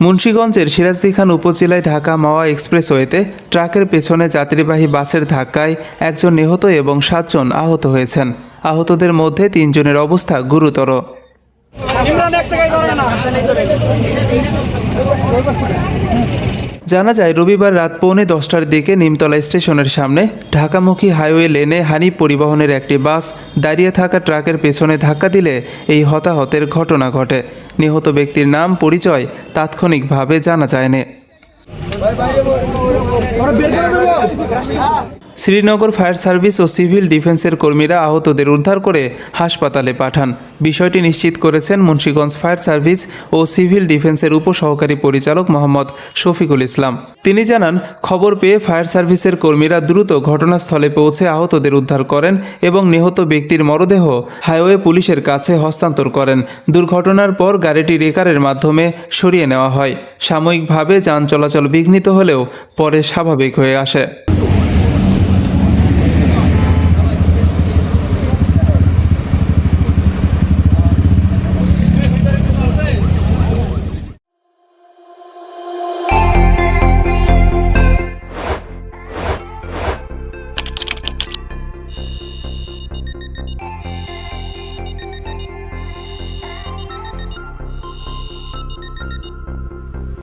মুন্সিগঞ্জের সিরাজদি খান উপজেলায় ঢাকা মাওয়া এক্সপ্রেসওয়েতে ট্রাকের পেছনে যাত্রীবাহী বাসের ধাক্কায় একজন নিহত এবং 7 জন আহত হয়েছেন। আহতদের মধ্যে 3 জনের অবস্থা গুরুতর। জানা যায় রবিবার রাত 9:45টার দিকে নিমতলা স্টেশনের সামনে ঢাকামুখী হাইওয়ে লেনে হানিফ পরিবহনের একটি বাস দাঁড়িয়ে থাকা ট্রাকের পেছনে ধাক্কা দিলে এই হতাহতের ঘটনা ঘটে। নিহত ব্যক্তির নাম পরিচয় তাৎক্ষণিকভাবে জানা যায়নি। শ্রীনগর ফায়ার সার্ভিস ও সিভিল ডিফেন্সের কর্মীরা আহতদের উদ্ধার করে হাসপাতালে পাঠান। বিষয়টি নিশ্চিত করেছেন মুন্সিগঞ্জ ফায়ার সার্ভিস ও সিভিল ডিফেন্সের উপসহকারী পরিচালক মোহাম্মদ শফিকুল ইসলাম। তিনি জানান, খবর পেয়ে ফায়ার সার্ভিসের কর্মীরা দ্রুত ঘটনাস্থলে পৌঁছে আহতদের উদ্ধার করেন এবং নিহত ব্যক্তির মরদেহ হাইওয়ে পুলিশের কাছে হস্তান্তর করেন। দুর্ঘটনার পর গাড়িটি রেকারের মাধ্যমে সরিয়ে নেওয়া হয়। সাময়িকভাবে যান চলাচল বিঘ্নিত হলেও পরে স্বাভাবিক হয়ে আসে।